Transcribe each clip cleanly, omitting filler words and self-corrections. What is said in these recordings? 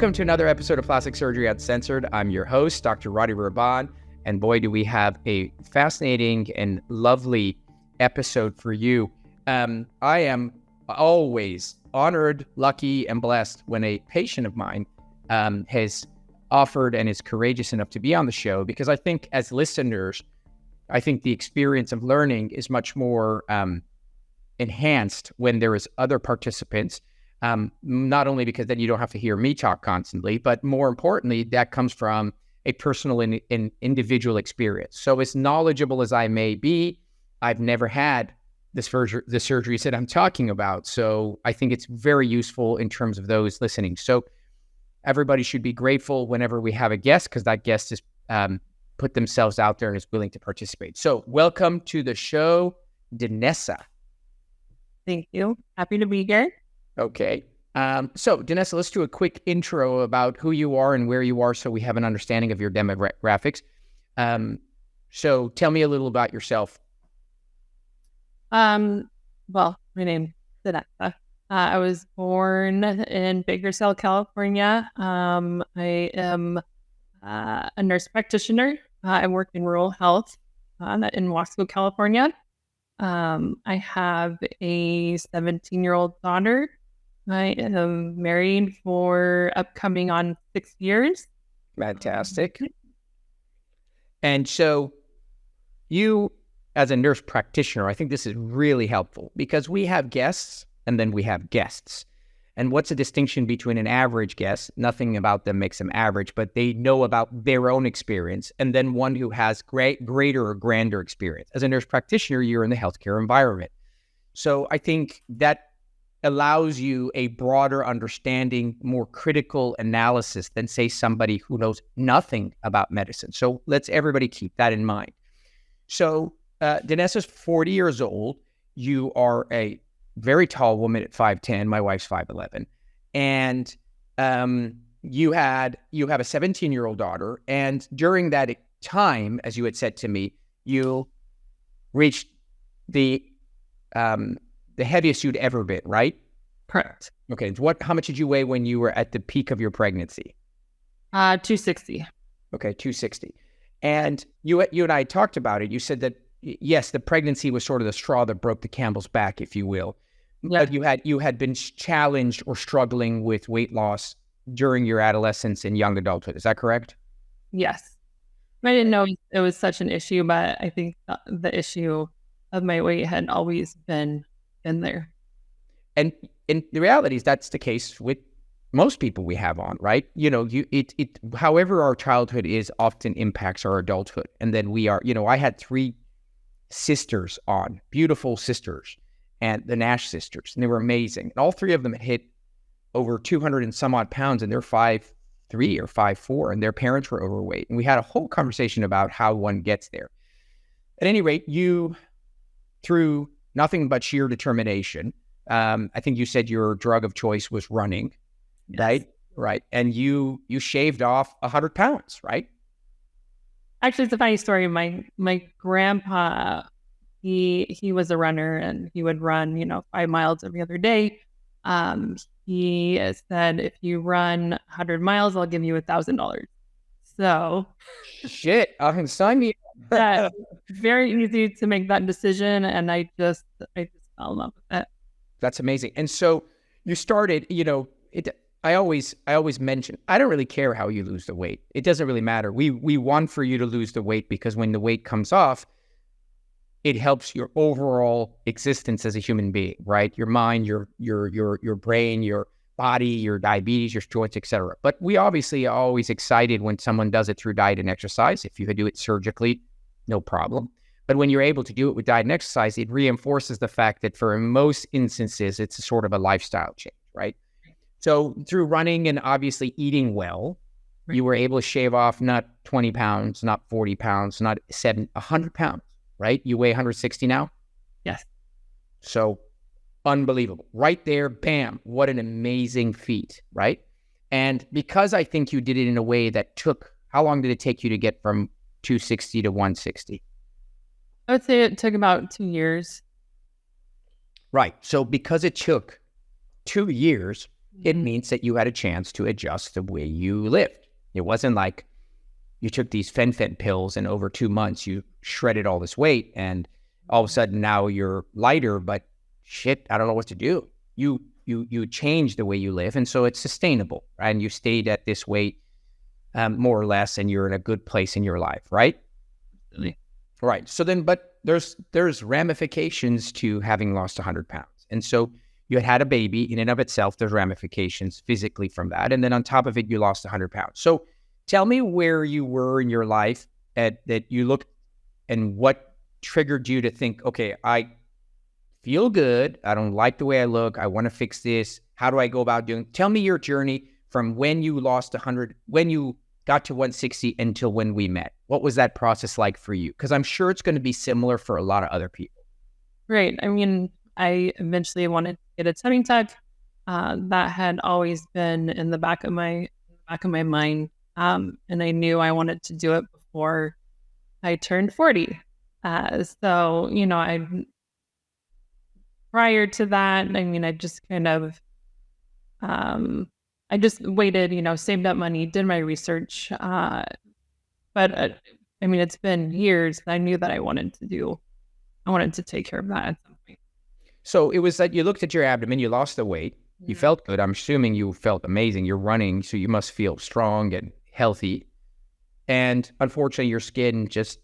Welcome to another episode of Plastic Surgery Uncensored. I'm your host, Dr. Rahban, and boy, do we have a fascinating and lovely episode for you. I am always honored, lucky, and blessed when a patient of mine has offered and is courageous enough to be on the show, because I think as listeners, I think the experience of learning is much more enhanced when there is other participants. Not only because then you don't have to hear me talk constantly, but more importantly, that comes from a personal and individual experience. So as knowledgeable as I may be, I've never had the surgeries that I'm talking about. So I think it's very useful in terms of those listening. So everybody should be grateful whenever we have a guest, because that guest has put themselves out there and is willing to participate. So welcome to the show, Denessa. Thank you. Happy to be here. Okay. So Denessa, let's do a quick intro about who you are and where you are so we have an understanding of your demographics. So tell me a little about yourself. Well, my name's Denessa. I was born in Bakersfield, California. I am a nurse practitioner. I work in rural health in Wasco, California. I have a 17-year-old daughter. I am married for upcoming on 6 years. Fantastic. And so you, as a nurse practitioner, I think this is really helpful because we have guests and then we have guests. And what's the distinction between an average guest? Nothing about them makes them average, but they know about their own experience. And then one who has greater or grander experience. As a nurse practitioner, you're in the healthcare environment. So I think that allows you a broader understanding, more critical analysis than, say, somebody who knows nothing about medicine. So let's everybody keep that in mind. So Denessa's 40 years old. You are a very tall woman at 5'10". My wife's 5'11". And you have a 17-year-old daughter. And during that time, as you had said to me, you reached the heaviest you'd ever been, right? Correct. Okay. How much did you weigh when you were at the peak of your pregnancy? 260. Okay, 260. And you and I talked about it. You said that, yes, the pregnancy was sort of the straw that broke the camel's back, if you will. Yeah. But you had been challenged or struggling with weight loss during your adolescence and young adulthood. Is that correct? Yes. I didn't know it was such an issue, but I think the issue of my weight had always been there. And the reality is that's the case with most people we have on, right? You know, however our childhood is often impacts our adulthood. And then I had 3 sisters on, beautiful sisters, and the Nash sisters, and they were amazing. And all 3 of them hit over 200 and some odd pounds, and they're 5'3" or 5'4", and their parents were overweight. And we had a whole conversation about how one gets there. At any rate, you, through nothing but sheer determination, I think you said your drug of choice was running, yes. Right? Right. And you shaved off 100 pounds, right? Actually, it's a funny story. My grandpa, he was a runner, and he would run, 5 miles every other day. He said, if you run 100 miles, I'll give you $1,000. So shit, I can sign me. That very easy to make that decision, and I just fell in love with it. That's amazing. And so you started, I always mention, I don't really care how you lose the weight. It doesn't really matter. We want for you to lose the weight because when the weight comes off, it helps your overall existence as a human being, right? Your mind, your brain, your body, your diabetes, your joints, etc. But we obviously are always excited when someone does it through diet and exercise. If you could do it surgically, no problem. But when you're able to do it with diet and exercise, it reinforces the fact that for most instances, it's a sort of a lifestyle change, right? So through running and obviously eating well, right, you were able to shave off not 20 pounds, not 40 pounds, not 100 pounds, right? You weigh 160 now? Yes. So unbelievable. Right there, bam, what an amazing feat, right? And because I think you did it in a way that how long did it take you to get from 260 to 160? I would say it took about 2 years. Right. So because it took 2 years, It means that you had a chance to adjust the way you lived. It wasn't like you took these fen-phen pills and over 2 months you shredded all this weight and all of a sudden now you're lighter, but shit, I don't know what to do. You change the way you live, and so it's sustainable, right? And you stayed at this weight more or less, and you're in a good place in your life, right? Really? Right. So then, but there's ramifications to having lost 100 pounds. And so you had a baby in and of itself, there's ramifications physically from that. And then on top of it, you lost 100 pounds. So tell me where you were in your life that you looked and what triggered you to think, okay, I feel good. I don't like the way I look. I want to fix this. How do I go about doing? Tell me your journey from when you lost 100, when you got to 160 until when we met. What was that process like for you? Because I'm sure it's going to be similar for a lot of other people. Right. I mean, I eventually wanted to get a tummy tuck. That had always been in the back of my mind, and I knew I wanted to do it before I turned 40. So prior to that, I mean, I just kind of, I just waited, saved up money, did my research. But I mean, it's been years. I knew that I wanted to take care of that at some point. So it was that you looked at your abdomen, you lost the weight, you felt good. I'm assuming you felt amazing. You're running, so you must feel strong and healthy. And unfortunately, your skin just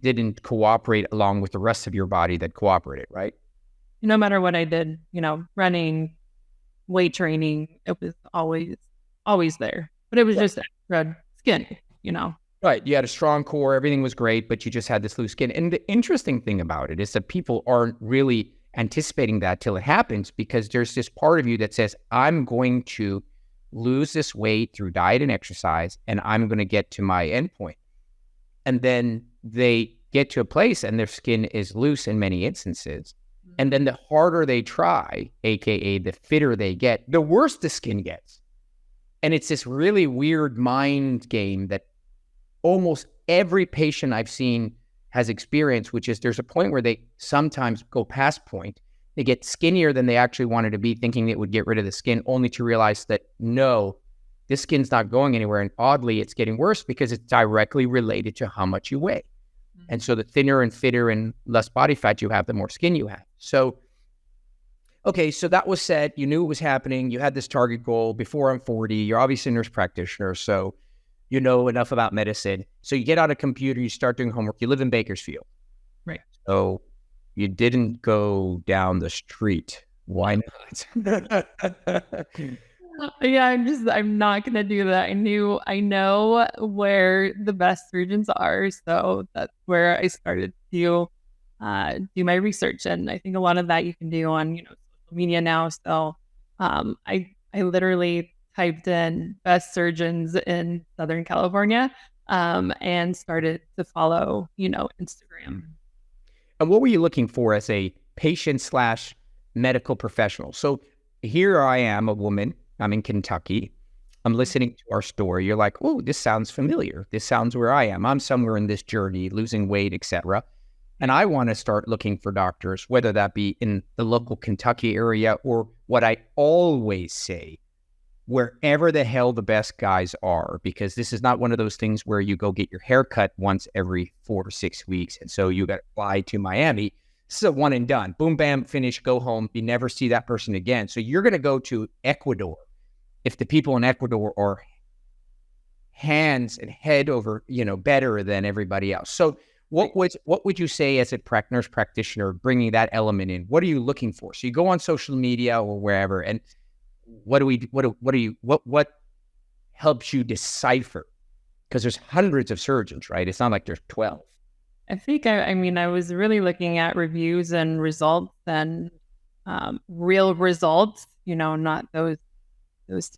didn't cooperate along with the rest of your body that cooperated, right? No matter what I did, running, weight training, it was always there. But it was just extra skin, Right. You had a strong core. Everything was great, but you just had this loose skin. And the interesting thing about it is that people aren't really anticipating that till it happens, because there's this part of you that says, I'm going to lose this weight through diet and exercise, and I'm going to get to my endpoint. And then they get to a place and their skin is loose in many instances. And then the harder they try, AKA the fitter they get, the worse the skin gets. And it's this really weird mind game that almost every patient I've seen has experienced, which is there's a point where they sometimes go past point. They get skinnier than they actually wanted to be, thinking it would get rid of the skin, only to realize that no, this skin's not going anywhere. And oddly, it's getting worse because it's directly related to how much you weigh. And so the thinner and fitter and less body fat you have, the more skin you have. So, okay, so that was said. You knew it was happening. You had this target goal before I'm 40. You're obviously a nurse practitioner, so you know enough about medicine. So you get on a computer, you start doing homework. You live in Bakersfield. Right. So you didn't go down the street. Why not? Yeah, I'm not gonna do that. I know where the best surgeons are, so that's where I started to do my research, and I think a lot of that you can do on social media now. So I literally typed in best surgeons in Southern California, and started to follow Instagram. And what were you looking for as a patient / medical professional? So here I am, a woman. I'm in Kentucky. I'm listening to our story. You're like, oh, this sounds familiar. This sounds where I am. I'm somewhere in this journey, losing weight, etc. And I want to start looking for doctors, whether that be in the local Kentucky area or what I always say, wherever the hell the best guys are, because this is not one of those things where you go get your hair cut once every 4 to 6 weeks. And so you got to fly to Miami. This is a one and done. Boom, bam, finish, go home. You never see that person again. So you're going to go to Ecuador. If the people in Ecuador are hands and head over, better than everybody else. So what would you say as a nurse practitioner, bringing that element in? What are you looking for? So you go on social media or wherever, and what helps you decipher? Because there's hundreds of surgeons, right? It's not like there's 12. I think I was really looking at reviews and results and real results, not those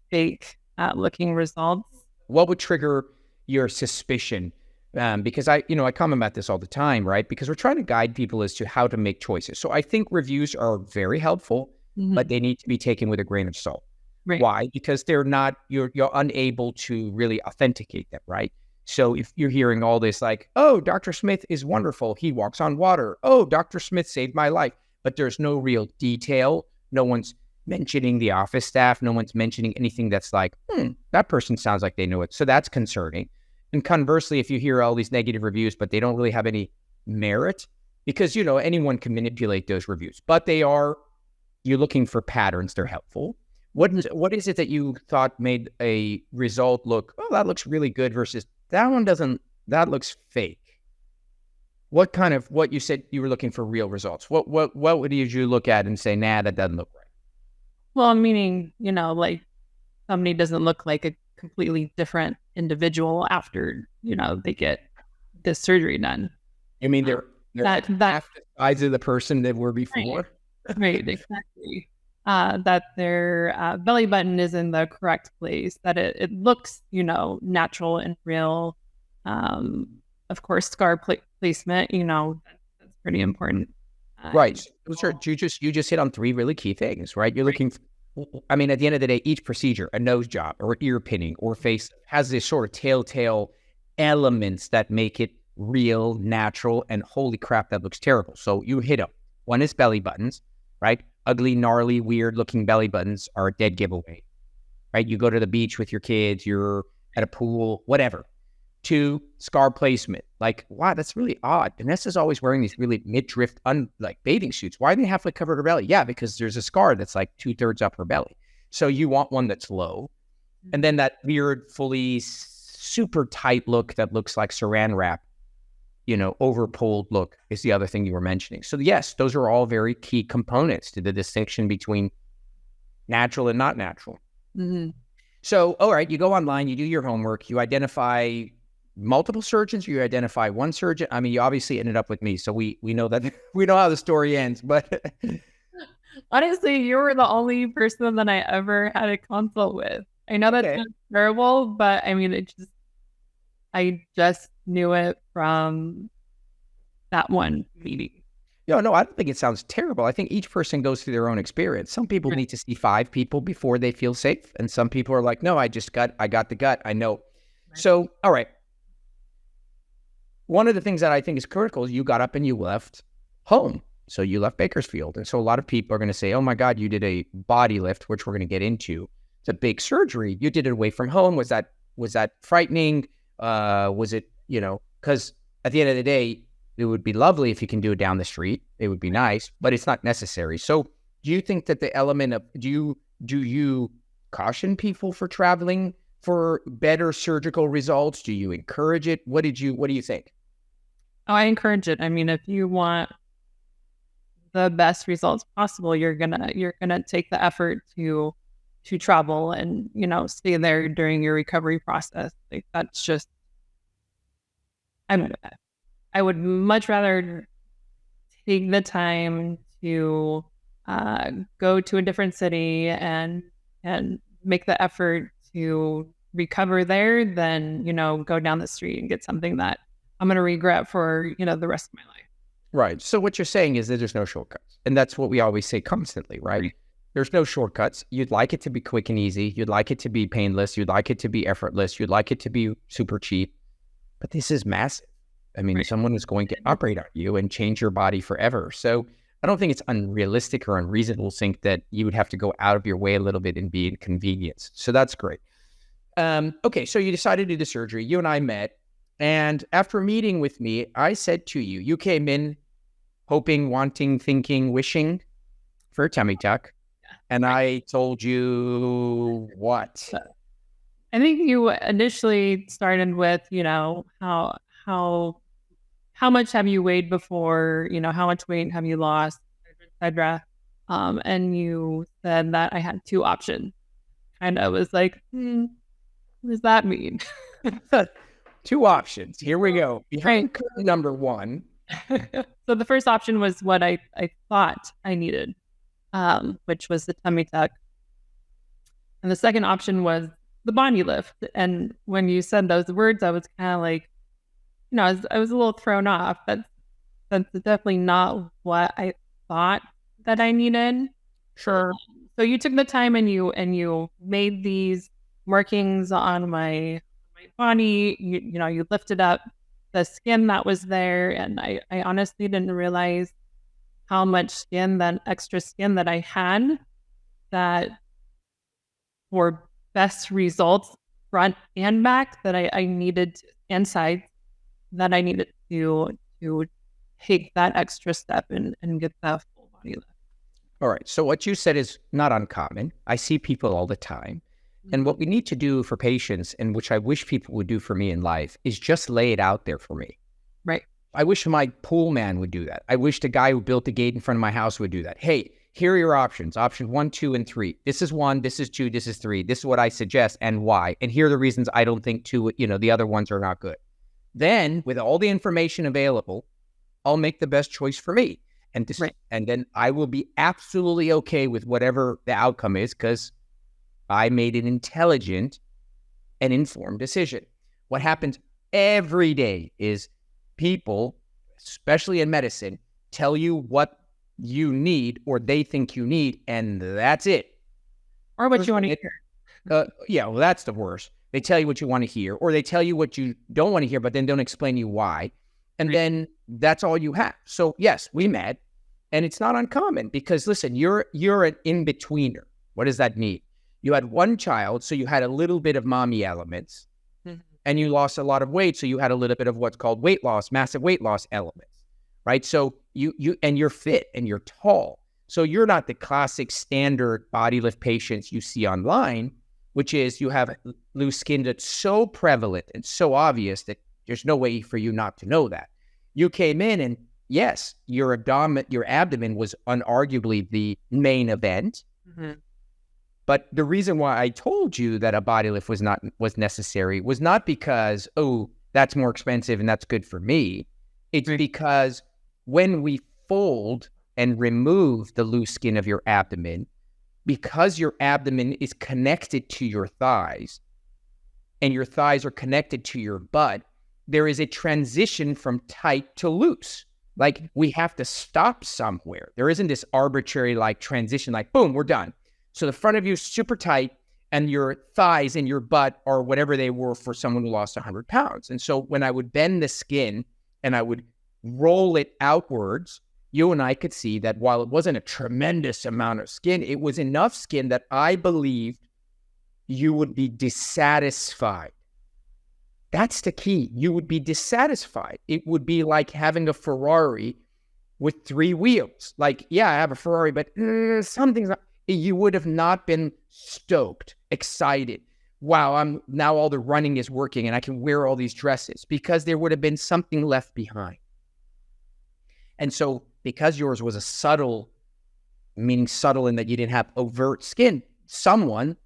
fake looking results. What would trigger your suspicion? Because I comment about this all the time, right? Because we're trying to guide people as to how to make choices. So I think reviews are very helpful, but they need to be taken with a grain of salt. Right. Why? Because they're not, you're unable to really authenticate them, right? So if you're hearing all this like, oh, Dr. Smith is wonderful. He walks on water. Oh, Dr. Smith saved my life. But there's no real detail. No one's mentioning the office staff. No one's mentioning anything that's like, that person sounds like they know it. So that's concerning. And conversely, if you hear all these negative reviews, but they don't really have any merit, because, you know, anyone can manipulate those reviews, but you're looking for patterns. They're helpful. What is it that you thought made a result look, oh, that looks really good versus that looks fake? What you said you were looking for real results. What did you look at and say, nah, that doesn't look right? Well, meaning, you know, like somebody doesn't look like a completely different individual after, you know, they get this surgery done. You mean they're half the size of the person that were before? Right, exactly. That their belly button is in the correct place, that it looks, you know, natural and real. Of course, scar placement, you know, that's pretty important. Right. You just hit on three really key things, right? You're looking I mean, at the end of the day, each procedure, a nose job or ear pinning or face, has this sort of telltale elements that make it real, natural, and holy crap, that looks terrible. So you hit them. One is belly buttons, right? Ugly, gnarly, weird looking belly buttons are a dead giveaway, right? You go to the beach with your kids, you're at a pool, whatever. 2, scar placement. Like, wow, that's really odd. Denessa's always wearing these really midriff, like bathing suits. Why do they halfway cover her belly? Yeah, because there's a scar that's like 2/3 up her belly. So you want one that's low. And then that weird, fully super tight look that looks like saran wrap, you know, overpulled look is the other thing you were mentioning. So yes, those are all very key components to the distinction between natural and not natural. Mm-hmm. So, all right, you go online, you do your homework, you identify multiple surgeons, or you identify one surgeon. I mean, you obviously ended up with me, so we know that we know how the story ends. But honestly, you were the only person that I ever had a consult with. I know that's terrible, but I mean, I just knew it from that one meeting. No, I don't think it sounds terrible. I think each person goes through their own experience. Some people need to see 5 people before they feel safe, and some people are like, no, I got the gut. I know. Right. So, all right. One of the things that I think is critical is you got up and you left home. So you left Bakersfield. And so a lot of people are going to say, oh my God, you did a body lift, which we're going to get into. It's a big surgery. You did it away from home. Was that frightening? Was it, you know, because at the end of the day, it would be lovely if you can do it down the street. It would be nice, but it's not necessary. So do you think that the element of, do you caution people for traveling for better surgical results? Do you encourage it? What do you think? Oh, I encourage it. I mean, if you want the best results possible, you're gonna take the effort to travel and, you know, stay there during your recovery process. Like, that's just, I would much rather take the time to go to a different city and make the effort to recover there than, you know, go down the street and get something that I'm going to regret for, you know, the rest of my life. Right. So what you're saying is that there's no shortcuts. And that's what we always say constantly, right? There's no shortcuts. You'd like it to be quick and easy. You'd like it to be painless. You'd like it to be effortless. You'd like it to be super cheap. But this is massive. I mean, someone is going to operate on you and change your body forever. So I don't think it's unrealistic or unreasonable to think that you would have to go out of your way a little bit and be inconvenienced. So that's great. Okay, so you decided to do the surgery. You and I met. And after meeting with me, I said to you, you came in hoping, wanting, thinking, wishing for a tummy tuck. And I told you what? I think you initially started with, you know, how much have you weighed before, you know, how much weight have you lost, etc. And you said that I had 2 options. And I was like, what does that mean? 2 options. Here we go. Behind curtain number 1. So the first option was what I thought I needed, which was the tummy tuck. And the second option was the body lift. And when you said those words, I was kind of like, you know, I was a little thrown off. That's definitely not what I thought that I needed. Sure. So you took the time and you made these markings on my body. You know, you lifted up the skin that was there, and I honestly didn't realize how much skin, that extra skin that I had. that for best results, front and back, that I needed, and sides, that I needed to take that extra step and get that full body lift. All right. So what you said is not uncommon. I see people all the time. And what we need to do for patients, and which I wish people would do for me in life, is just lay it out there for me. Right. I wish my pool man would do that. I wish the guy who built the gate in front of my house would do that. Hey, here are your options. Option 1, 2, and 3. This is 1, this is 2, this is 3. This is what I suggest and why. And here are the reasons I don't think the other ones are not good. Then, with all the information available, I'll make the best choice for me. And then I will be absolutely okay with whatever the outcome is, because I made an intelligent and informed decision. What happens every day is people, especially in medicine, tell you what you need or they think you need, and that's it. Or what you want to hear. Yeah, well, that's the worst. They tell you what you want to hear, or they tell you what you don't want to hear, but then don't explain you why. And then that's all you have. So yes, we met, and it's not uncommon because, listen, you're an in-betweener. What does that mean? You had one child, so you had a little bit of mommy elements, and you lost a lot of weight, so you had a little bit of what's called weight loss, massive weight loss elements, right? So you're fit and you're tall. So you're not the classic standard body lift patients you see online, which is you have loose skin that's so prevalent and so obvious that there's no way for you not to know that. You came in and yes, your abdomen was unarguably the main event. Mm-hmm. But the reason why I told you that a body lift was necessary was not because, oh, that's more expensive and that's good for me. It's because when we fold and remove the loose skin of your abdomen, because your abdomen is connected to your thighs and your thighs are connected to your butt, there is a transition from tight to loose. Like we have to stop somewhere. There isn't this arbitrary transition, boom, we're done. So the front of you is super tight and your thighs and your butt are whatever they were for someone who lost 100 pounds. And so when I would bend the skin and I would roll it outwards, you and I could see that while it wasn't a tremendous amount of skin, it was enough skin that I believed you would be dissatisfied. That's the key. You would be dissatisfied. It would be like having a Ferrari with 3 wheels. Yeah, I have a Ferrari, but something's not... You would have not been stoked, excited. Wow, now all the running is working and I can wear all these dresses, because there would have been something left behind. And so because yours was a subtle, meaning subtle in that you didn't have overt skin, someone,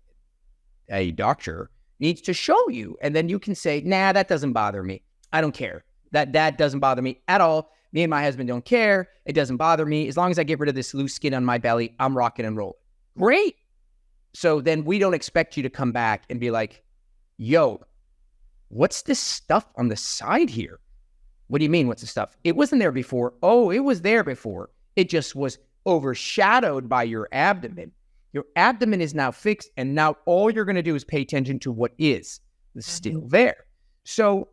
a doctor, needs to show you. And then you can say, nah, that doesn't bother me. I don't care. That doesn't bother me at all. Me and my husband don't care. It doesn't bother me. As long as I get rid of this loose skin on my belly, I'm rocking and rolling. Great. So then we don't expect you to come back and be like, yo, what's this stuff on the side here? What do you mean, what's the stuff? It wasn't there before. Oh, it was there before. It just was overshadowed by your abdomen. Your abdomen is now fixed, and now all you're going to do is pay attention to what is still there. So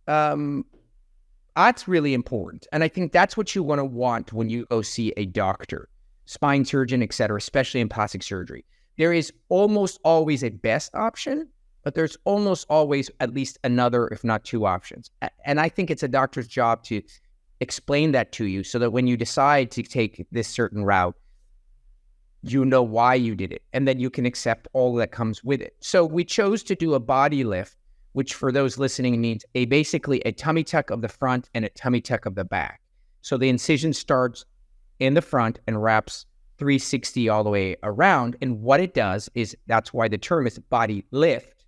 that's really important. And I think that's what you want when you go see a doctor, spine surgeon, et cetera, especially in plastic surgery. There is almost always a best option, but there's almost always at least another, if not 2 options. And I think it's a doctor's job to explain that to you so that when you decide to take this certain route, you know why you did it, and then you can accept all that comes with it. So we chose to do a body lift, which for those listening means basically a tummy tuck of the front and a tummy tuck of the back. So the incision starts in the front and wraps 360 all the way around. And what it does is, that's why the term is body lift,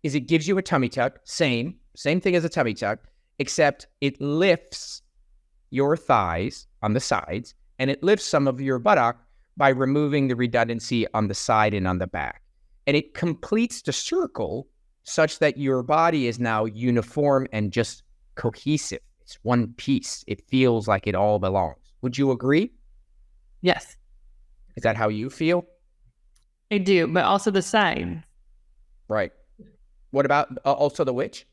is it gives you a tummy tuck, same thing as a tummy tuck, except it lifts your thighs on the sides and it lifts some of your buttock by removing the redundancy on the side and on the back. And it completes the circle such that your body is now uniform and just cohesive. It's one piece. It feels like it all belongs. Would you agree? Yes. Is that how you feel? I do, but also the sides. Right. What about also the which?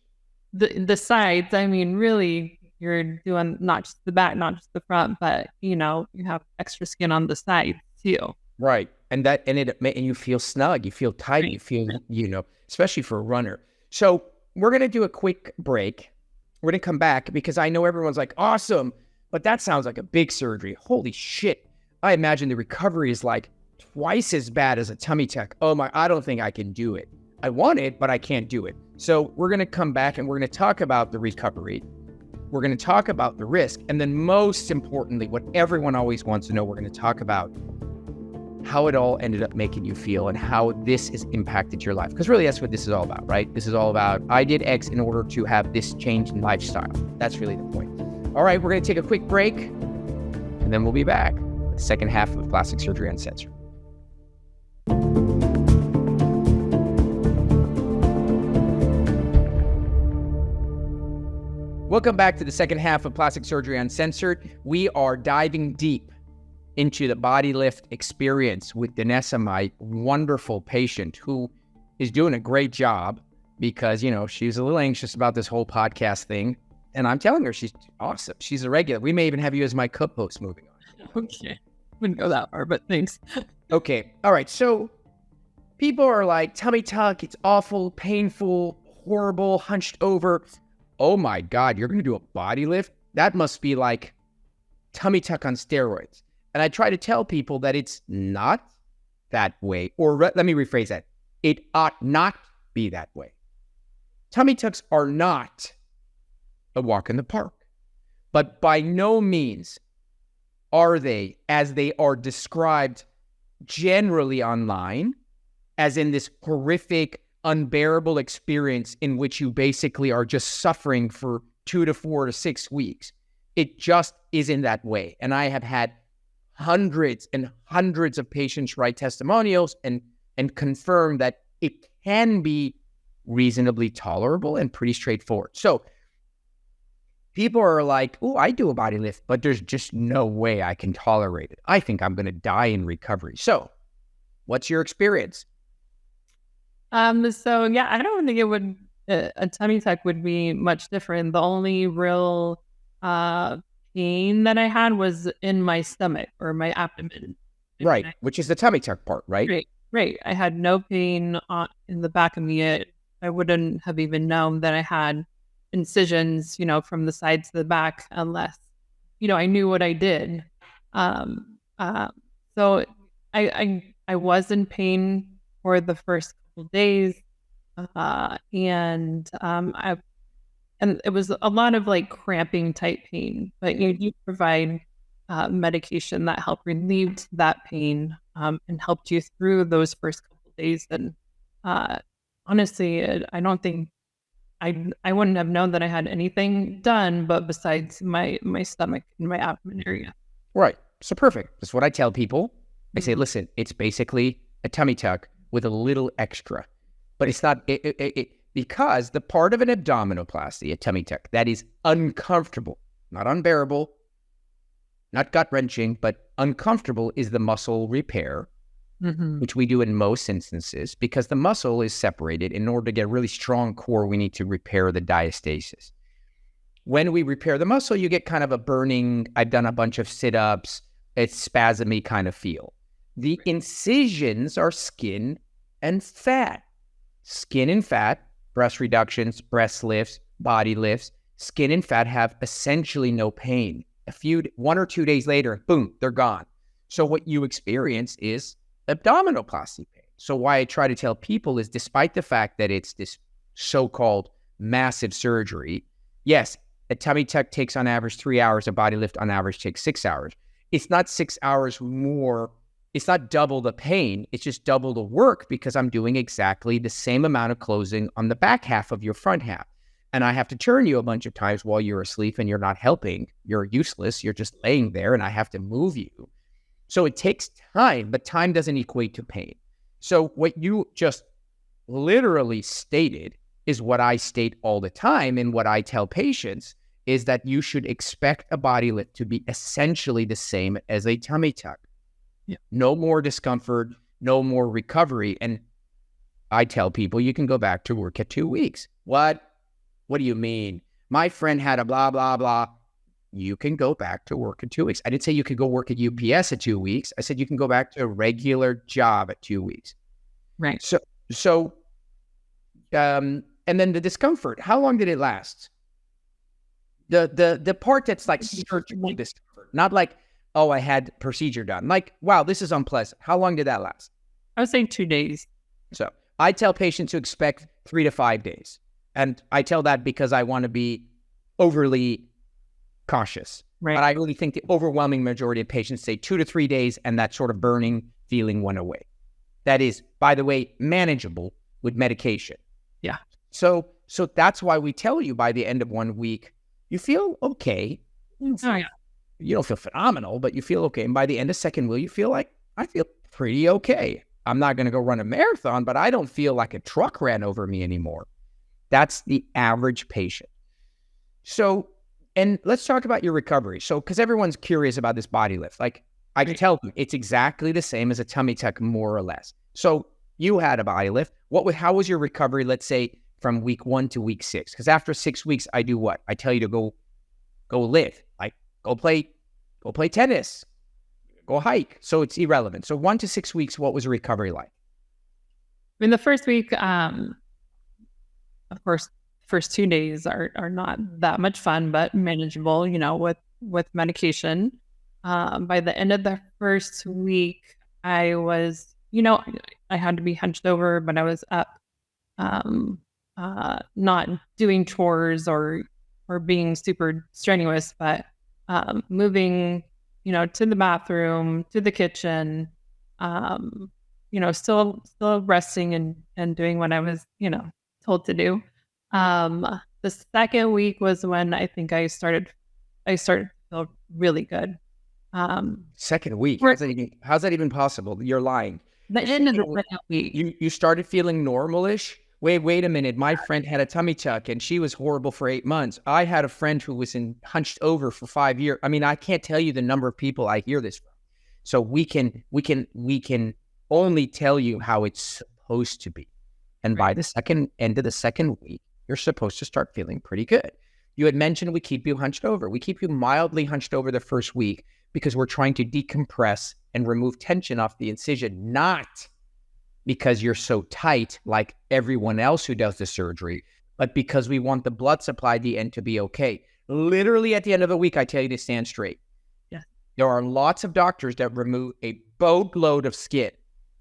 The sides, I mean, really, you're doing not just the back, not just the front, but, you have extra skin on the sides too. Right. And you feel snug, you feel tight, right. You feel, especially for a runner. So we're going to do a quick break. We're going to come back because I know everyone's like, awesome, but that sounds like a big surgery. Holy shit. I imagine the recovery is like twice as bad as a tummy tuck. Oh my, I don't think I can do it. I want it, but I can't do it. So we're going to come back and we're going to talk about the recovery. We're going to talk about the risk. And then most importantly, what everyone always wants to know, we're going to talk about how it all ended up making you feel and how this has impacted your life. Because really that's what this is all about, right? This is all about, I did X in order to have this change in lifestyle. That's really the point. All right, we're going to take a quick break and then we'll be back. The second half of Plastic Surgery Uncensored. Welcome back to the second half of Plastic Surgery Uncensored. We are diving deep into the Bodylift experience with Denessa, my wonderful patient, who is doing a great job because, she's a little anxious about this whole podcast thing. And I'm telling her she's awesome. She's a regular. We may even have you as my co-host moving on. Okay. Wouldn't go that far, but thanks. Okay. All right. So people are like, tummy tuck, it's awful, painful, horrible, hunched over. Oh my God, you're going to do a body lift? That must be like tummy tuck on steroids. And I try to tell people that it's not that way. Or let me rephrase that. It ought not be that way. Tummy tucks are not a walk in the park. But by no means are they, as they are described generally online, as in this horrific, unbearable experience in which you basically are just suffering for 2 to 4 to 6 weeks. It just isn't that way. And I have had hundreds and hundreds of patients write testimonials and confirm that it can be reasonably tolerable and pretty straightforward. So people are like, oh, I do a body lift, but there's just no way I can tolerate it. I think I'm going to die in recovery. So what's your experience? So yeah, I don't think it would, a tummy tuck would be much different. The only real pain that I had was in my stomach or my abdomen. Right, which is the tummy tuck part, right? Right. I had no pain in the back of me. I wouldn't have even known that I had incisions, from the side to the back unless, I knew what I did. So I was in pain for the first couple days, and it was a lot of like cramping type pain, but you provide medication that helped relieve that pain and helped you through those first couple days. And honestly, I don't think I wouldn't have known that I had anything done, but besides my stomach and my abdomen area. Right. So perfect. That's what I tell people. I say, listen, it's basically a tummy tuck with a little extra, but it's not because the part of an abdominoplasty, a tummy tuck, that is uncomfortable, not unbearable, not gut wrenching, but uncomfortable is the muscle repair, which we do in most instances because the muscle is separated. In order to get a really strong core, we need to repair the diastasis. When we repair the muscle, you get kind of a burning, I've done a bunch of sit-ups, it's spasmy kind of feel. The incisions are skin and fat. Skin and fat, breast reductions, breast lifts, body lifts, skin and fat have essentially no pain. 1 or 2 days later, boom, they're gone. So what you experience is abdominoplasty pain. So why I try to tell people is despite the fact that it's this so-called massive surgery, yes, a tummy tuck takes on average 3 hours, a body lift on average takes 6 hours. It's not 6 hours more. It's not double the pain. It's just double the work because I'm doing exactly the same amount of closing on the back half of your front half. And I have to turn you a bunch of times while you're asleep and you're not helping. You're useless. You're just laying there and I have to move you. So it takes time, but time doesn't equate to pain. So what you just literally stated is what I state all the time and what I tell patients is that you should expect a body lift to be essentially the same as a tummy tuck. Yeah. No more discomfort, no more recovery. And I tell people you can go back to work at 2 weeks. What do you mean? My friend had a blah, blah, blah. you can go back to work in 2 weeks. I didn't say you could go work at UPS at 2 weeks. I said you can go back to a regular job at 2 weeks. Right. So, and then the discomfort, how long did it last? The part that's like surgical discomfort, not like, oh, I had procedure done. Like, wow, this is unpleasant. How long did that last? I would say 2 days. So I tell patients to expect 3 to 5 days. And I tell that because I want to be overly cautious. Right. But I really think the overwhelming majority of patients say 2 to 3 days and that sort of burning feeling went away. That is, by the way, manageable with medication. Yeah. So that's why we tell you by the end of 1 week, you feel okay. Oh, yeah. You don't feel phenomenal, but you feel okay. And by the end of second week, you feel like, I feel pretty okay. I'm not going to go run a marathon, but I don't feel like a truck ran over me anymore. That's the average patient. So, and let's talk about your recovery. So, because everyone's curious about this body lift. Like, I can tell them it's exactly the same as a tummy tuck, more or less. So, you had a body lift. How was your recovery, let's say, from week 1 to week 6? Because after 6 weeks, I do what? I tell you to go live. Like, go play tennis, go hike. So it's irrelevant. So 1 to 6 weeks, what was the recovery like? In the first week, of course, first 2 days are not that much fun, but manageable, with medication. By the end of the first week, I was, I had to be hunched over, but I was up, not doing chores or being super strenuous, but moving, to the bathroom, to the kitchen, still resting and doing what I was, told to do. The second week was when I think I started to feel really good. Second week? How's that even possible? You're lying. The end of the second week. You started feeling normal-ish? Wait a minute. My friend had a tummy tuck and she was horrible for 8 months. I had a friend who was hunched over for 5 years. I mean, I can't tell you the number of people I hear this from. So we can only tell you how it's supposed to be. And by the end of the second week, you're supposed to start feeling pretty good. You had mentioned we keep you hunched over. We keep you mildly hunched over the first week because we're trying to decompress and remove tension off the incision, not because you're so tight like everyone else who does the surgery, but because we want the blood supply at the end to be okay. Literally at the end of the week, I tell you to stand straight. Yeah. There are lots of doctors that remove a boatload of skin.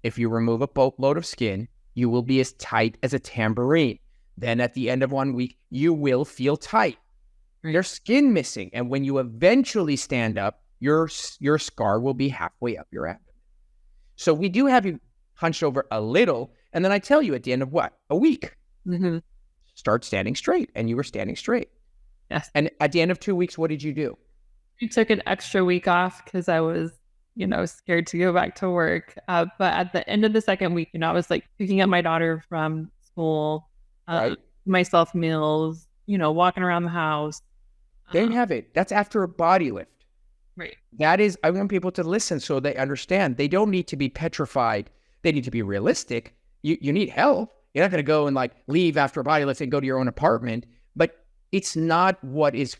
If you remove a boatload of skin, you will be as tight as a tambourine. Then at the end of 1 week, you will feel tight. There's skin missing. And when you eventually stand up, your scar will be halfway up your abdomen. So we do have you hunched over a little. And then I tell you at the end of what? A week. Mm-hmm. Start standing straight. And you were standing straight. Yes. And at the end of 2 weeks, what did you do? I took an extra week off because I was, scared to go back to work. But at the end of the second week, I was like picking up my daughter from school, Right. myself meals, walking around the house. There you have it. That's after a body lift. Right. That is, I want people to listen so they understand. They don't need to be petrified. They need to be realistic. You need help. You're not going to go and like leave after a body lift and go to your own apartment. But it's not what is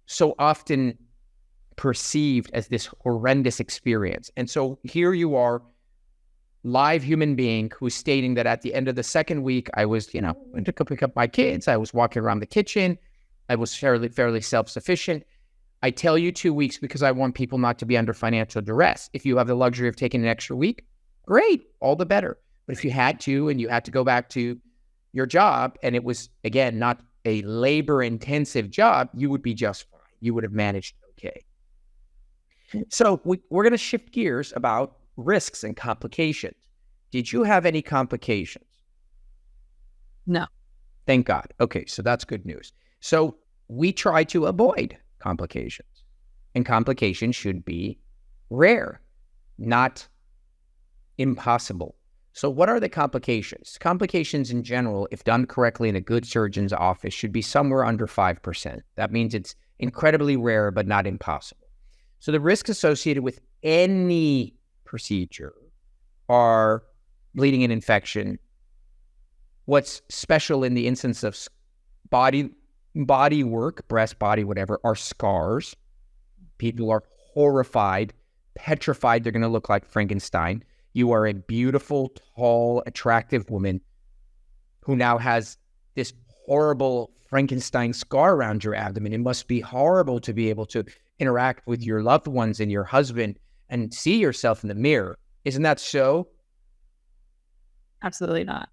so often perceived as this horrendous experience. And so here you are, live human being who's stating that at the end of the second week, I was, went to go pick up my kids. I was walking around the kitchen. I was fairly self-sufficient. I tell you 2 weeks because I want people not to be under financial duress. If you have the luxury of taking an extra week, great, all the better. But if you had to and you had to go back to your job and it was, again, not a labor-intensive job, you would be just fine. You would have managed okay. So we're going to shift gears about risks and complications. Did you have any complications? No. Thank God. Okay, so that's good news. So we try to avoid complications, and complications should be rare, not impossible. So what are the complications? Complications in general, if done correctly in a good surgeon's office, should be somewhere under 5%. That means it's incredibly rare, but not impossible. So the risks associated with any procedure are bleeding and infection. What's special in the instance of body body work, breast, body, whatever, are scars. People are horrified, petrified they're going to look like Frankenstein. You are a beautiful, tall, attractive woman who now has this horrible Frankenstein scar around your abdomen. It must be horrible to be able to interact with your loved ones and your husband and see yourself in the mirror. Isn't that so? Absolutely not.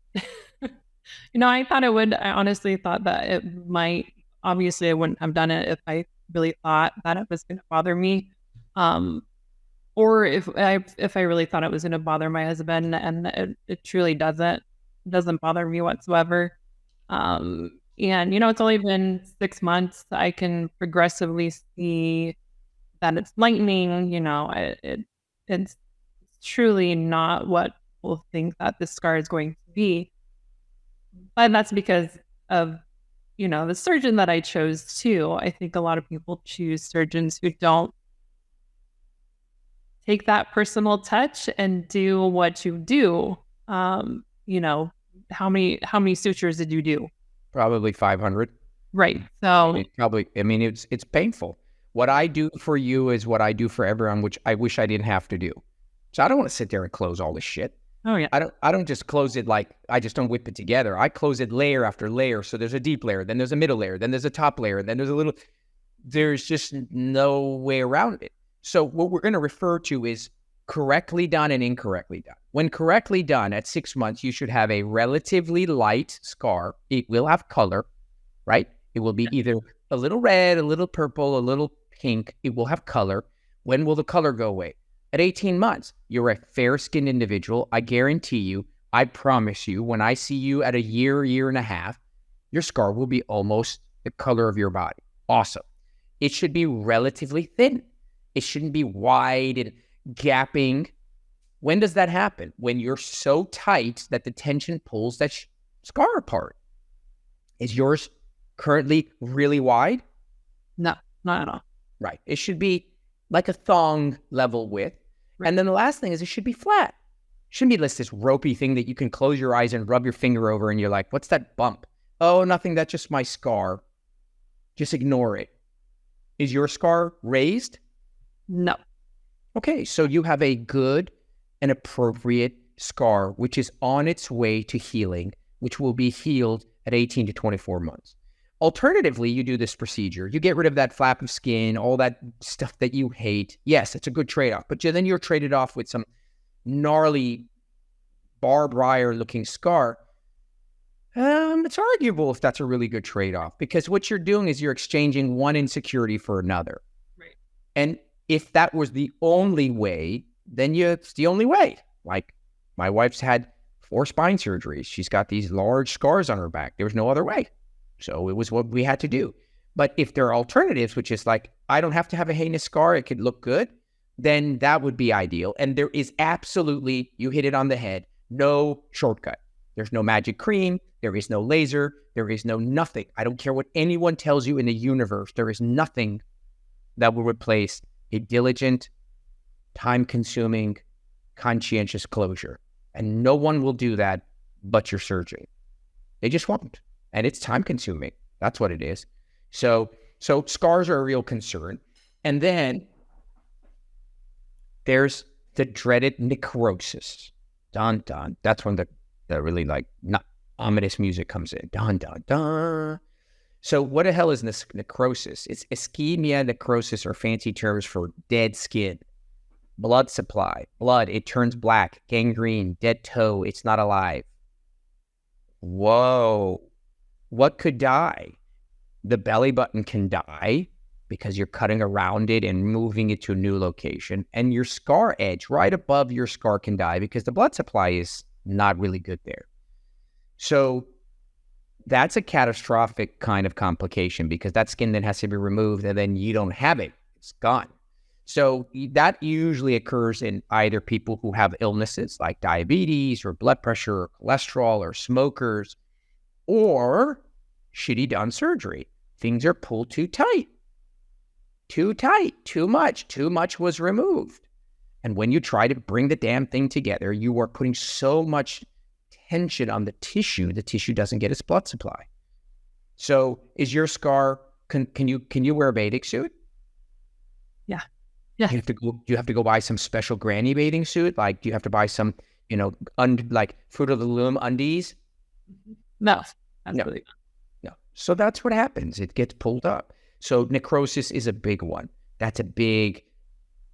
I thought it would. I honestly thought that it might. Obviously, I wouldn't have done it if I really thought that it was going to bother me, or if I really thought it was going to bother my husband, and it truly doesn't bother me whatsoever. And it's only been 6 months. I can progressively see that it's lightening. It's truly not what people think that this scar is going to be. But that's because of, the surgeon that I chose too. I think a lot of people choose surgeons who don't take that personal touch and do what you do. How many sutures did you do? Probably 500. Right. So it's painful. What I do for you is what I do for everyone, which I wish I didn't have to do. So I don't want to sit there and close all this shit. Oh yeah. I don't just close it like I just don't whip it together. I close it layer after layer. So there's a deep layer, then there's a middle layer, then there's a top layer, then there's just no way around it. So what we're going to refer to is correctly done and incorrectly done. When correctly done at 6 months, you should have a relatively light scar. It will have color, right? It will be either a little red, a little purple, a little pink. It will have color. When will the color go away? At 18 months, you're a fair-skinned individual. I guarantee you, I promise you, when I see you at a year and a half, your scar will be almost the color of your body. Awesome. It should be relatively thin. It shouldn't be wide and gapping. When does that happen? When you're so tight that the tension pulls that scar apart. Is yours currently really wide? No, not at all. Right. It should be like a thong level width. Right. And then the last thing is it should be flat. It shouldn't be this ropey thing that you can close your eyes and rub your finger over and you're like, what's that bump? Oh, nothing. That's just my scar. Just ignore it. Is your scar raised? No. Okay. So you have a good and appropriate scar, which is on its way to healing, which will be healed at 18 to 24 months. Alternatively, you do this procedure. You get rid of that flap of skin, all that stuff that you hate. Yes, it's a good trade-off, but then you're traded off with some gnarly barbed wire looking scar. It's arguable if that's a really good trade-off, because what you're doing is you're exchanging one insecurity for another. Right. And if that was the only way, then it's the only way. Like my wife's had 4 spine surgeries. She's got these large scars on her back. There was no other way. So it was what we had to do. But if there are alternatives, which is like, I don't have to have a heinous scar, it could look good, then that would be ideal. And there is absolutely, you hit it on the head, no shortcut. There's no magic cream. There is no laser. There is no nothing. I don't care what anyone tells you in the universe. There is nothing that will replace a diligent, time-consuming, conscientious closure. And no one will do that but your surgeon. They just won't. And it's time-consuming. That's what it is. So scars are a real concern. And then there's the dreaded necrosis. Dun, dun. That's when the really not ominous music comes in. Dun, dun, dun. So what the hell is necrosis? It's ischemia, necrosis, or fancy terms for dead skin. Blood supply. Blood, it turns black. Gangrene, dead toe, it's not alive. Whoa. What could die? The belly button can die because you're cutting around it and moving it to a new location. And your scar edge, right above your scar, can die because the blood supply is not really good there. So that's a catastrophic kind of complication because that skin then has to be removed and then you don't have it. It's gone. So that usually occurs in either people who have illnesses like diabetes or blood pressure or cholesterol or smokers, or shitty done surgery. Things are pulled too tight. Too tight, too much was removed. And when you try to bring the damn thing together, you are putting so much tension on the tissue doesn't get its blood supply. So is your scar, can you wear a bathing suit? Yeah. Yeah. Do you have to go buy some special granny bathing suit? Like, do you have to buy some, like Fruit of the Loom undies? No, No, absolutely no. So that's what happens. It gets pulled up. So necrosis is a big one. That's a big,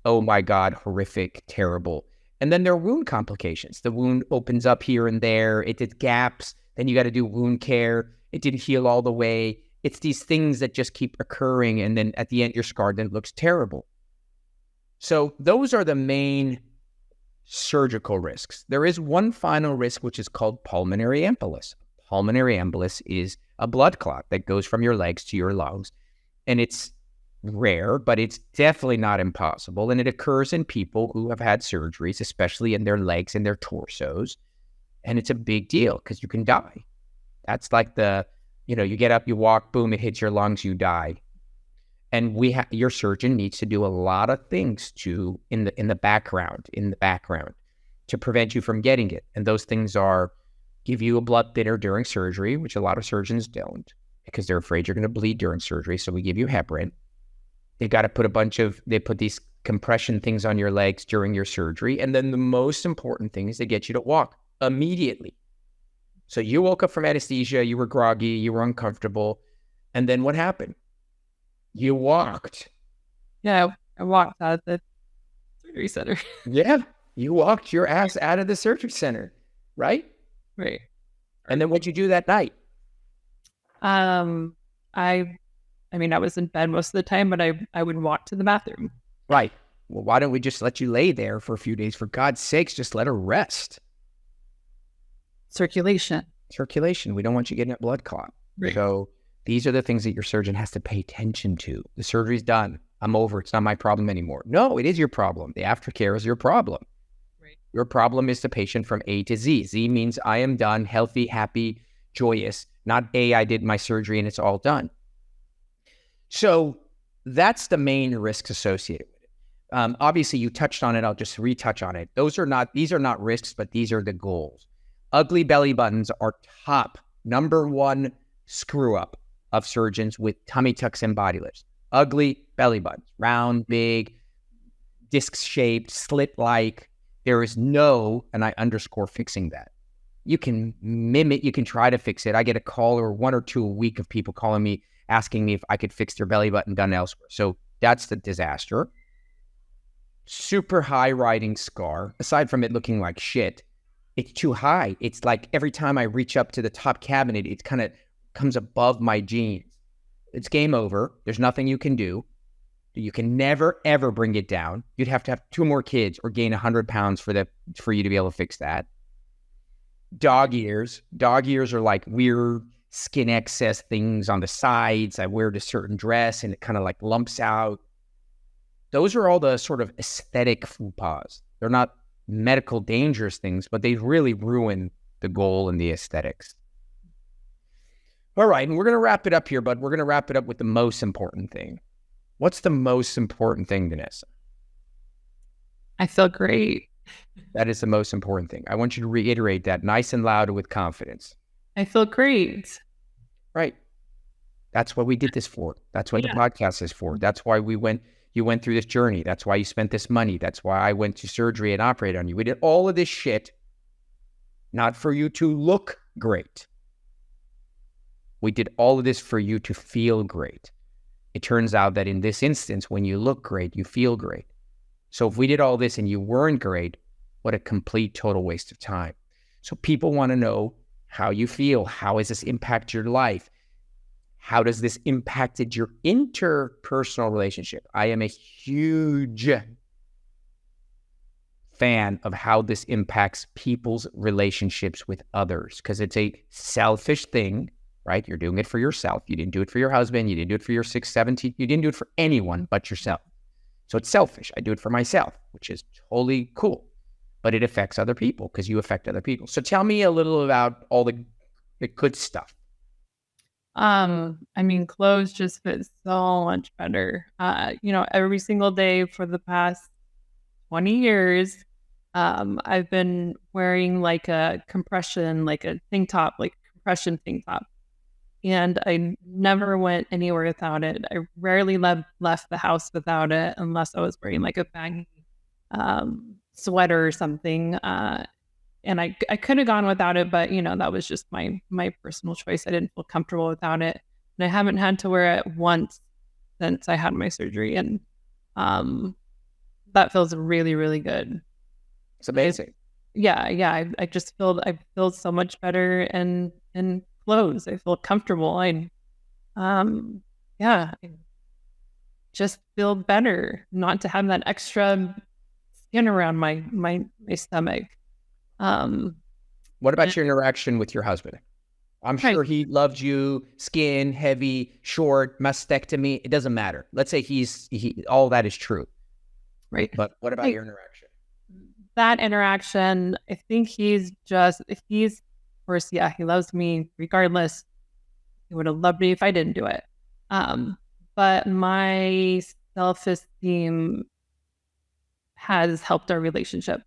oh my God, horrific, terrible. And then there are wound complications. The wound opens up here and there. It did gaps. Then you got to do wound care. It didn't heal all the way. It's these things that just keep occurring. And then at the end, you're scarred and it looks terrible. So those are the main surgical risks. There is one final risk, which is called pulmonary embolus. Pulmonary embolus is a blood clot that goes from your legs to your lungs. And it's rare, but it's definitely not impossible. And it occurs in people who have had surgeries, especially in their legs and their torsos. And it's a big deal because you can die. That's like you get up, you walk, boom, it hits your lungs, you die. And your surgeon needs to do a lot of things in the background to prevent you from getting it. And those things are give you a blood thinner during surgery, which a lot of surgeons don't because they're afraid you're going to bleed during surgery. So we give you heparin. They got to put these compression things on your legs during your surgery. And then the most important thing is they get you to walk immediately. So you woke up from anesthesia, you were groggy, you were uncomfortable. And then what happened? You walked. Yeah, I walked out of the surgery center. Yeah, you walked your ass out of the surgery center, right? Right. And then what'd you do that night? I mean, I was in bed most of the time, but I would walk to the bathroom. Right. Well, why don't we just let you lay there for a few days? For God's sakes, just let her rest. Circulation. We don't want you getting a blood clot. Right. So these are the things that your surgeon has to pay attention to. The surgery's done. I'm over. It's not my problem anymore. No, it is your problem. The aftercare is your problem. Right. Your problem is the patient from A to Z. Z means I am done, healthy, happy, joyous. Not A, I did my surgery and it's all done. So that's the main risks associated with it. Obviously, you touched on it. I'll just retouch on it. These are not risks, but these are the goals. Ugly belly buttons are top number one screw up of surgeons with tummy tucks and body lifts. Ugly belly buttons, round, big, disc shaped, slit-like. There is no, and I underscore fixing that. You can mimic, you can try to fix it. I get a call or 1 or 2 a week of people calling me, asking me if I could fix their belly button done elsewhere. So that's the disaster. Super high riding scar. Aside from it looking like shit, it's too high. It's like every time I reach up to the top cabinet, it kind of comes above my jeans. It's game over. There's nothing you can do. You can never, ever bring it down. You'd have to have 2 more kids or gain 100 pounds for you to be able to fix that. Dog ears. Dog ears are like weird skin excess things on the sides. I wear a certain dress and it kind of like lumps out. Those are all the sort of aesthetic faux pas. They're not medical dangerous things, but they really ruin the goal and the aesthetics. All right, and we're going to wrap it up here, but we're going to wrap it up with the most important thing. What's the most important thing, Denessa? I feel great. That is the most important thing. I want you to reiterate that nice and loud and with confidence. I feel great. Right. That's what we did this for. That's what the podcast is for. That's why you went through this journey. That's why you spent this money. That's why I went to surgery and operated on you. We did all of this shit, not for you to look great. We did all of this for you to feel great. It turns out that in this instance, when you look great, you feel great. So if we did all this and you weren't great, what a complete total waste of time. So people want to know how you feel. How has this impacted your life? How does this impacted your interpersonal relationship? I am a huge fan of how this impacts people's relationships with others because it's a selfish thing, right? You're doing it for yourself. You didn't do it for your husband. You didn't do it for your 6, 17. You didn't do it for anyone but yourself. So it's selfish. I do it for myself, which is totally cool. But it affects other people because you affect other people. So tell me a little about all the good stuff. I mean, clothes just fit so much better. Every single day for the past 20 years, I've been wearing like a compression, like a tank top, like compression tank top. and I never went anywhere without it. I rarely left the house without it unless I was wearing like a baggy sweater or something. And I could have gone without it, but that was just my personal choice. I didn't feel comfortable without it, and I haven't had to wear it once since I had my surgery, and that feels really, really good. It's amazing. I just feel so much better in clothes. I feel comfortable. I just feel better not to have that extra skin around my stomach. What about your interaction with your husband? I'm sure he loved you, skin, heavy, short, mastectomy. It doesn't matter. Let's say he all that is true. Right. But what about your interaction? That interaction, I think he's of course, yeah, he loves me regardless. He would have loved me if I didn't do it. But my self-esteem has helped our relationship.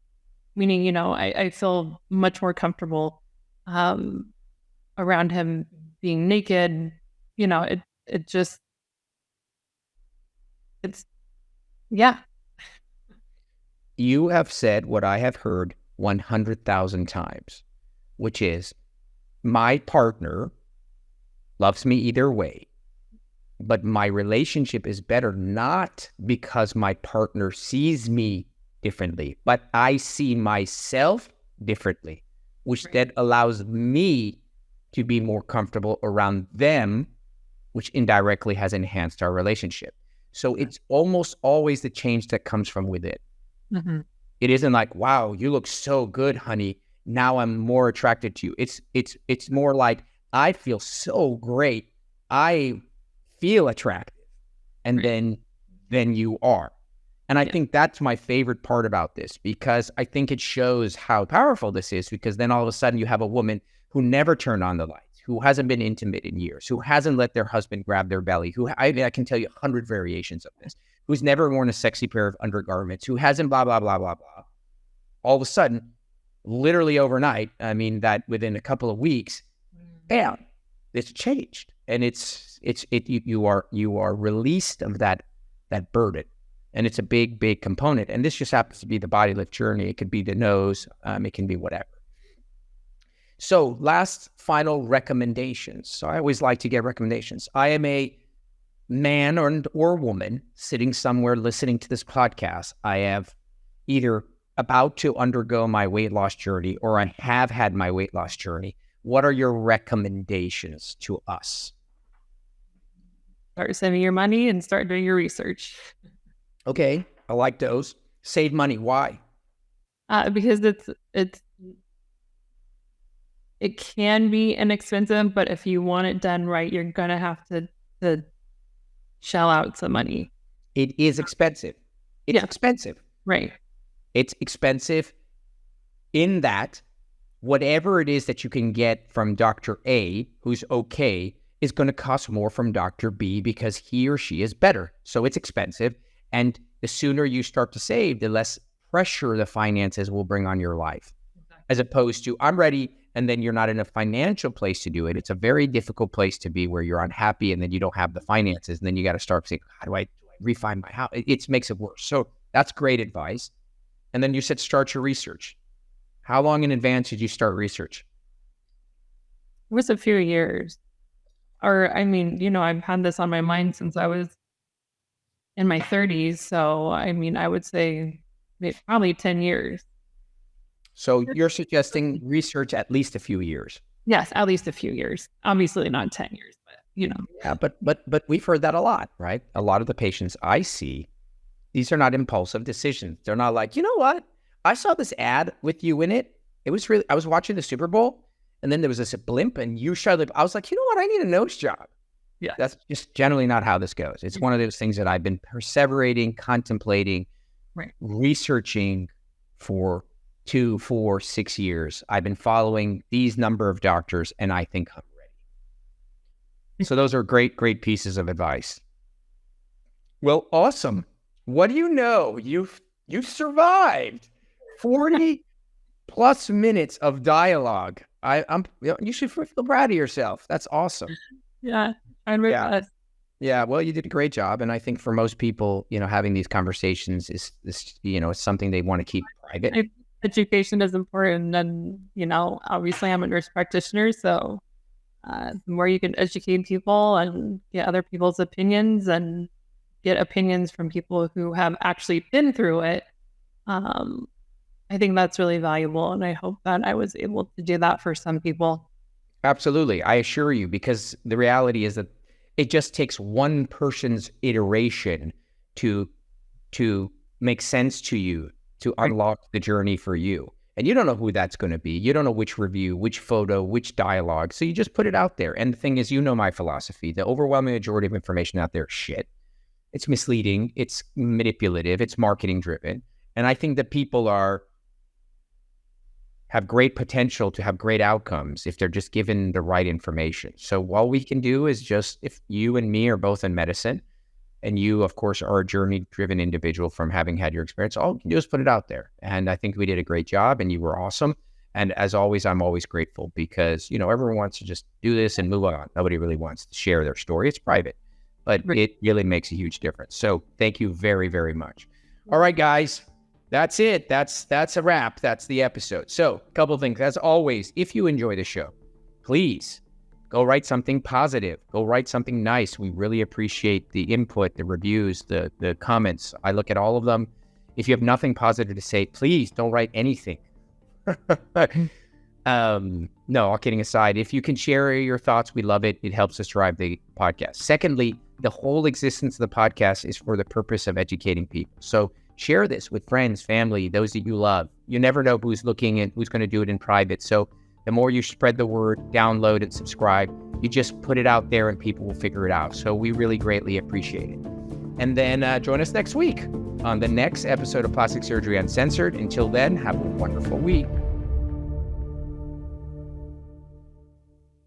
Meaning, I feel much more comfortable around him being naked. It's yeah. You have said what I have heard 100,000 times, which is my partner loves me either way, but my relationship is better not because my partner sees me differently, but I see myself differently, which then allows me to be more comfortable around them, which indirectly has enhanced our relationship. So it's almost always the change that comes from within. Mm-hmm. It isn't like, wow, you look so good, honey. Now I'm more attracted to you. It's more like, I feel so great. I feel attractive. And then you are. And I think that's my favorite part about this, because I think it shows how powerful this is, because then all of a sudden you have a woman who never turned on the lights, who hasn't been intimate in years, who hasn't let their husband grab their belly, who I can tell you 100 variations of this, who's never worn a sexy pair of undergarments, who hasn't blah, blah, blah, blah, blah. All of a sudden, literally overnight, I mean that within a couple of weeks, bam, it's changed. And you are released of that burden. And it's a big, big component. And this just happens to be the Bodylift journey. It could be the nose. It can be whatever. So last final recommendations. So I always like to get recommendations. I am a man or woman sitting somewhere listening to this podcast. I have either about to undergo my weight loss journey, or I have had my weight loss journey. What are your recommendations to us? Start saving your money and start doing your research. Okay, I like those. Save money. Why? Because it can be inexpensive, but if you want it done right, you're gonna have to shell out some money. It is expensive. It's expensive. Right. It's expensive in that whatever it is that you can get from Dr. A, who's okay, is going to cost more from Dr. B because he or she is better. So it's expensive. And the sooner you start to save, the less pressure the finances will bring on your life. Exactly. As opposed to, I'm ready, and then you're not in a financial place to do it. It's a very difficult place to be, where you're unhappy and then you don't have the finances. And then you got to start saying, how do I refine my house? It makes it worse. So that's great advice. And then you said start your research. How long in advance did you start research? It was a few years. Or, I mean, I've had this on my mind since I was in my 30s. So, I mean, I would say probably 10 years. So you're suggesting research at least a few years? Yes, at least a few years. Obviously not 10 years, but, Yeah, but we've heard that a lot, right? A lot of the patients I see, these are not impulsive decisions. They're not like, you know what? I saw this ad with you in it. It was really, I was watching the Super Bowl, and then there was this blimp and you showed up. I was like, you know what? I need a nose job. Yeah. That's just generally not how this goes. It's one of those things that I've been perseverating, contemplating, researching for 2, 4, 6 years. I've been following these number of doctors, and I think I'm ready. So those are great, great pieces of advice. Well, awesome. What do you know? You've survived 40 plus minutes of dialogue. You should feel proud of yourself. That's awesome. Yeah, trying my Yeah. best. Yeah, well, you did a great job. And I think for most people, having these conversations is it's something they want to keep private. I, education is important, and obviously I'm a nurse practitioner, so the more you can educate people and get other people's opinions and get opinions from people who have actually been through it, I think that's really valuable. And I hope that I was able to do that for some people. Absolutely. I assure you, because the reality is that it just takes one person's iteration to make sense to you, to unlock the journey for you. And you don't know who that's going to be. You don't know which review, which photo, which dialogue. So you just put it out there. And the thing is, my philosophy, the overwhelming majority of information out there is shit. It's misleading. It's manipulative. It's marketing driven. And I think that people have great potential to have great outcomes if they're just given the right information. So all we can do is just, if you and me are both in medicine, and you, of course, are a journey-driven individual from having had your experience, all we can do is put it out there. And I think we did a great job, and you were awesome. And as always, I'm always grateful, because, everyone wants to just do this and move on. Nobody really wants to share their story. It's private, but it really makes a huge difference. So thank you very, very much. All right, guys. That's it. That's a wrap. That's the episode. So a couple of things. As always, if you enjoy the show, please go write something positive. Go write something nice. We really appreciate the input, the reviews, the comments. I look at all of them. If you have nothing positive to say, please don't write anything. No, all kidding aside, if you can share your thoughts, we love it. It helps us drive the podcast. Secondly, the whole existence of the podcast is for the purpose of educating people. So share this with friends, family, those that you love. You never know who's looking and who's going to do it in private. So the more you spread the word, download and subscribe, you just put it out there and people will figure it out. So we really greatly appreciate it. And then join us next week on the next episode of Plastic Surgery Uncensored. Until then, have a wonderful week.